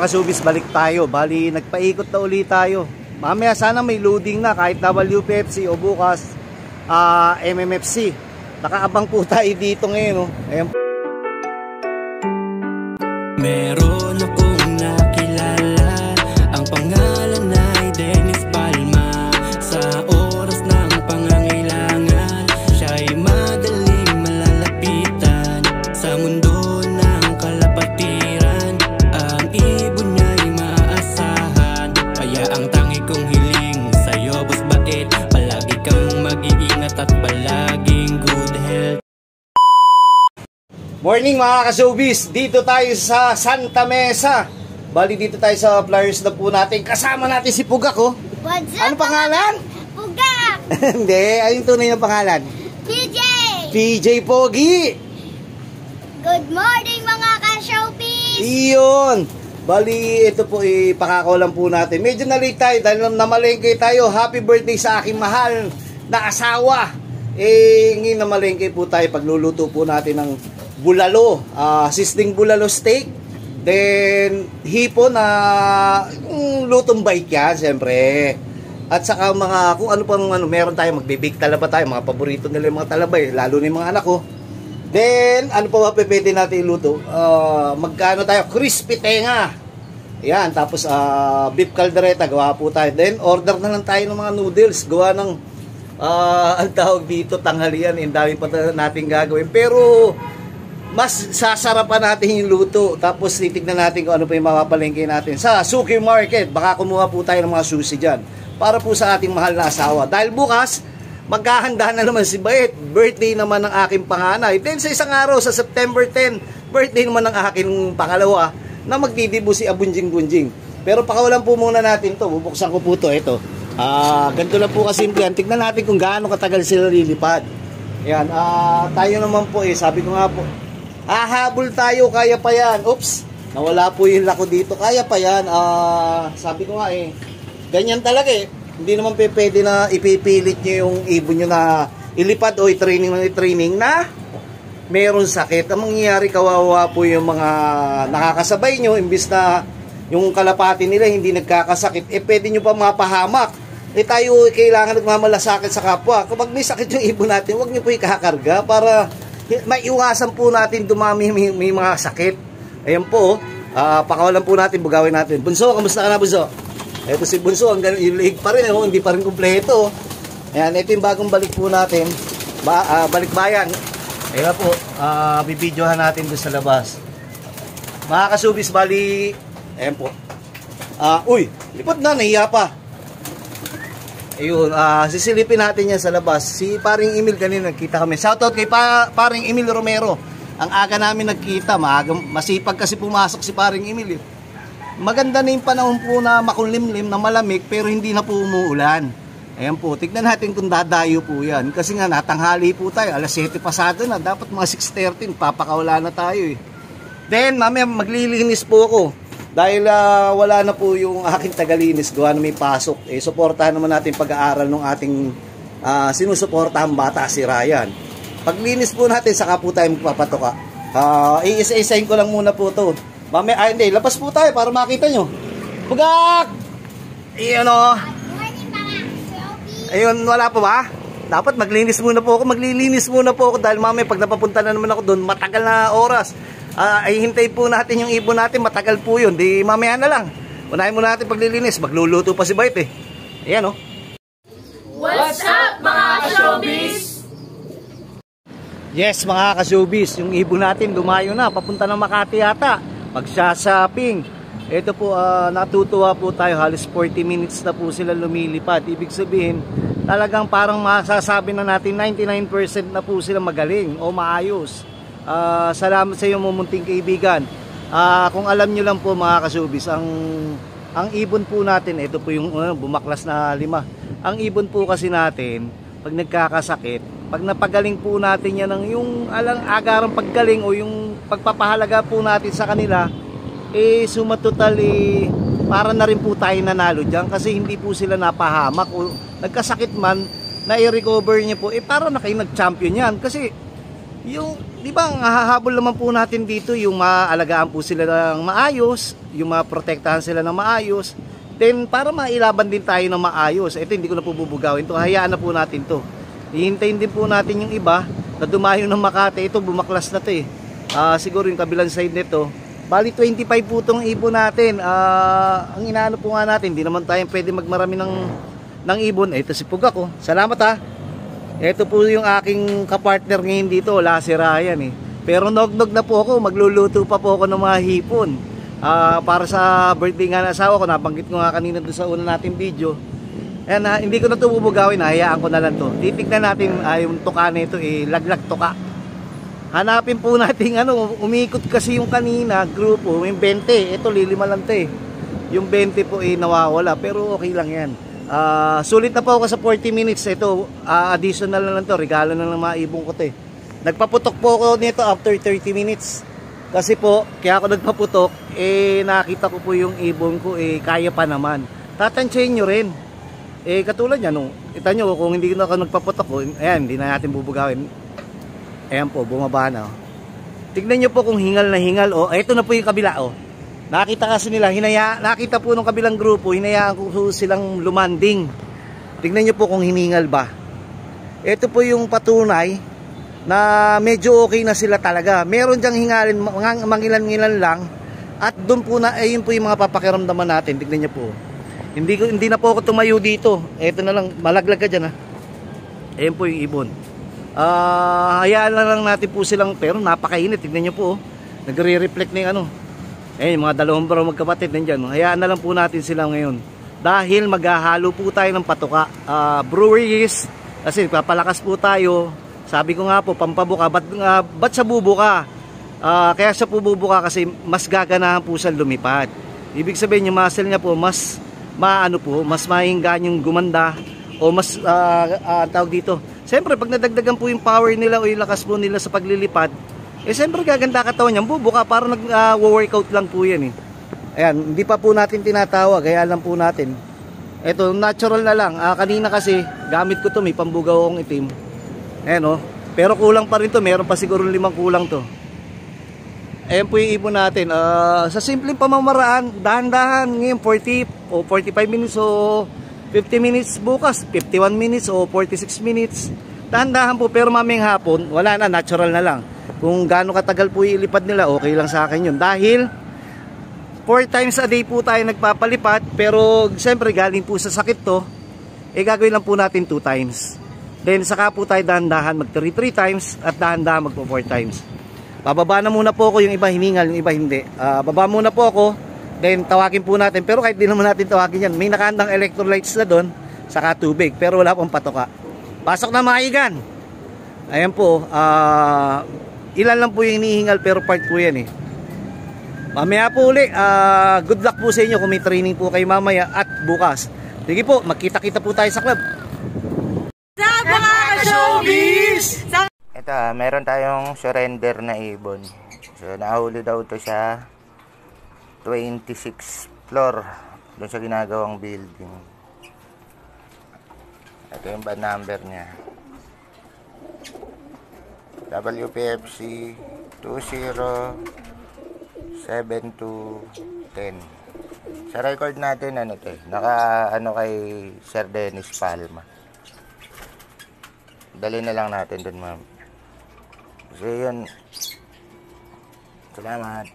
Kasubis, balik tayo. Bali, nagpaikot na ulit tayo. Mamaya sana may loading na kahit WPFC o bukas MMFC. Nakaabang po tayo dito ngayon. Ayan. Meron akong nakilala, ang pangalan ay Dennis Palma. Sa oras ng pangangailangan, siya'y madaling malalapitan. Sa mundo ng kalapatiran, ang ibon niya'y maaasahan. Kaya ang tangi kong hiling sa'yo, boss bait, palagi kang mag-iingat at palaging good health. Morning mga ka-showbiz, dito tayo sa Santa Mesa. Bali dito tayo sa flyers na po natin. Kasama natin si Pugak, oh. What's up? Ano pangalan? Pugak! Hindi, ayun tunay na pangalan. PJ! PJ Pogi! Good morning mga ka-showbiz! Iyon! Bali, ito po ipakakaw lang po natin. Medyo na-late tayo dahil namalengke tayo. Happy birthday sa aking mahal na asawa. Ngayon namalengke po tayo. Pagluluto po natin ng bulalo, sisling bulalo steak, then hipon na lutong bite yan, siyempre. At saka mga, kung ano pang meron tayo, magbibig talaba tayo, mga paborito nila yung mga talaba lalo na yung mga anak ko. Then, ano pa ba pwede natin iluto? Magkano tayo? Crispy tenga. Yan, tapos beef caldereta, gawa po tayo. Then, order na lang tayo ng mga noodles, gawa ng, ang tawag dito, tanghalian, dami pa natin gagawin. Pero, mas sasarapan natin yung luto. Tapos titignan natin kung ano pa yung mapapalengke natin sa Suki Market. Baka kumuha po tayo ng mga sushi dyan para po sa ating mahal na asawa. Dahil bukas, maghahanda na naman si Bait. Birthday naman ng aking panganay. Then sa isang araw, sa September 10, birthday naman ng aking pangalawa na magdidibo si Abunjing-Bunjing. Pero pakawalan po muna natin to. Bubuksan ko po to. Ito. Ganito lang po kasimple yan. Tignan natin kung gaano katagal sila lilipad. Yan. Tayo naman po sabi ko nga po, hahabol tayo, kaya pa yan. Oops, nawala po yung lako dito. Kaya pa yan. Sabi ko nga ganyan talaga Hindi naman pwede na ipipilit nyo yung ibon nyo na ilipad o i-training na meron sakit. Ang mangyayari, kawawa po yung mga nakakasabay nyo. Imbis na yung kalapati nila hindi nagkakasakit, pwede nyo pa mapahamak. Tayo kailangan nagmamalasakit sa kapwa. Kapag may sakit yung ibon natin, huwag nyo po ikakarga para maiwasan po natin dumami may mga sakit. Ayan po, pakawalan po natin, bugawin natin. Bunso, kamusta ka na, Bunso? Ito si Bunso, hanggang yung leg pa rin, hindi pa rin kumpleto. Ayan, ito yung bagong balik po natin, balikbayan. Ayan po, bibidyohan natin doon sa labas. Mga kasubis, bali, ayan po. Uy, lipot na, nahiya pa. Ayun, sisilipin natin yan sa labas. Si Paring Emil kanina nagkita kami. Shoutout kay Paring Emil Romero. Ang aga namin nagkita, masipag kasi pumasok si Paring Emil. Maganda na yung panahon po na makulimlim, na malamig, pero hindi na po umuulan. Ayan po, tignan natin kung dadayo po yan. Kasi nga natanghali po tayo, alas 7 pasado na, dapat mga 6:13, papakawala na tayo Then, mamaya maglilinis po ako. Dahil wala na po yung aking tagalinis, gawa na may pasok. Suportahan naman natin pag-aaral ng ating sinusuportahan bata, si Ryan. Paglinis po natin, saka po tayo magpapatoka. Iisa-isahin ko lang muna po to. Mamaya, hindi, labas po tayo para makita nyo. Pugak! Iyon Ayun, wala pa ba? Dapat maglinis muna po ako. Maglilinis muna po ako dahil mamaya pag napapunta na naman ako doon, matagal na oras. Ay hintay po natin yung ibon natin, matagal po yun, di mamaya na lang. Unahin muna natin paglilinis, magluluto pa si Bait Ayan What's up mga ka-showbiz? Yes mga ka-showbiz, yung ibon natin lumayo na, papunta ng Makati yata, magsashopping. Ito po, natutuwa po tayo, halos 40 minutes na po sila lumilipad. Ibig sabihin, talagang parang masasabi na natin 99% na po sila magaling o maayos. Salamat sa iyo mumunting kaibigan. Kung alam nyo lang po mga ka-showbiz, ang ibon po natin, ito po yung bumaklas na 5. Ang ibon po kasi natin, pag nagkakasakit, pag napagaling po natin yan ng yung agarang paggaling o yung pagpapahalaga po natin sa kanila, sumatotal para na rin po tayo nanalo dyan kasi hindi po sila napahamak o nagkasakit man, na i-recover niya po, para na kayo nag-champion yan kasi Yung, di ba, ang hahabol naman po natin dito, yung maalagaan po sila ng maayos, yung maprotektahan sila ng maayos, then para mailaban din tayo ng maayos. Ito, hindi ko na po bubugawin to, hayaan na po natin to. Hihintayin din po natin yung iba na dumayo ng Makati. Ito, bumaklas na to eh. Siguro yung kabilang side nito. Bali 25 po itong ibon natin. Ang inaano po nga natin, hindi naman tayo pwede magmarami ng ibon. Ito si Puga ko. Salamat ha. Ito po yung aking kapartner ngayon dito, si Ryan eh. Pero nog-nog na po ako, magluluto pa po ako ng mga hipon. Para sa birthday nga ng asawa ko, nabanggit ko nga kanina doon sa una nating video. Ayan, hindi ko na ito bubugawin, hayaan ko na lang to. Titignan natin yung tuka na ito, laglag tuka. Hanapin po natin, umikot kasi yung kanina, grupo, yung 20. Ito, lilima lang to eh. Yung 20 po nawawala, pero okay lang yan. Sulit na po ako sa 40 minutes. Ito, additional na lang to, regalo na lang mga ibong ko to eh. Nagpaputok po ako nito after 30 minutes. Kasi po, kaya ako nagpaputok, nakita ko po yung ibon ko, kaya pa naman. Tatansyahin nyo rin. Katulad yan, kita nyo, kung hindi na ako nagpaputok, ayan, hindi na natin bubugawin. Ayan po, bumaba na. Tignan nyo po kung hingal na hingal. Ito na po yung kabila. Nakita kasi nila, nakita po ng kabilang grupo, hinayaan ko silang lumanding. Tignan nyo po kung hiningal ba. Ito po yung patunay na medyo okay na sila talaga. Meron dyang hingalin, mangilan-ngilan lang. At doon po na, yun po yung mga papakiramdaman natin. Tignan nyo po. Hindi na po ako tumayo dito. Ito na lang, malaglag ka dyan ha. Ayan po yung ibon. Hayaan na lang natin po silang, pero napakainit. Tignan nyo po. Nagre-reflect na yung yung mga dalawang bro magkapatid nandyan. Hayaan na lang po natin sila ngayon. Dahil maghahalo po tayo ng patuka. Breweries, kasi papalakas po tayo. Sabi ko nga po, pampabuka. Ba't sa bubuka? Kaya siya po bubuka kasi mas gaganahan po siya lumipad. Ibig sabihin yung muscle niya po, mas mas mainggan yung gumanda o mas tawag dito. Siyempre pag nadagdagan po yung power nila o yung lakas po nila sa paglilipad, siyempre gaganda katawan niya, bubuka, parang nag-workout lang po yan eh. Ayan, hindi pa po natin tinatawag, kaya lang po natin. Ito, natural na lang. Kanina kasi, gamit ko to, may pambugaw akong itim. Ayan pero kulang pa rin to, meron pa siguro 5 kulang to. Ayan po yung ibon natin. Sa simpleng pamamaraan, dahan-dahan ngayon 40 o 45 minutes o 50 minutes bukas, 51 minutes o 46 minutes. Dahan-dahan po, pero mamayang hapon, wala na, natural na lang. Kung gaano katagal po ilipad nila, okay lang sa akin yun. Dahil 4 times a day po tayo nagpapalipad, pero siyempre galing po sa sakit to, gagawin lang po natin 2 times. Then saka po tayo dahan-dahan mag 3 times at dahan-dahan mag 4 times. Bababa na muna po ako, yung iba hiningal, yung iba hindi. Baba muna po ako, then tawagin po natin. Pero kahit di naman natin tawagin yan, may nakaandang electrolytes na doon, saka tubig, pero wala pong patoka. Pasok na mga igan. Ayan po, ilan lang po yung hinihingal, pero part po yan eh. Mamaya po uli, good luck po sa inyo kung may training po kayo mamaya at bukas. Sige po, magkita-kita po tayo sa club. Sa mga showbiz! Ito, meron tayong surrender na ibon. So, nahuli daw to sa 26th floor doon sa ginagawang building. Ito yung bad number niya. WPFC 207210. Sa record natin, kay Sir Dennis Palma. Dali na lang natin dun, ma'am. So, yun. Salamat.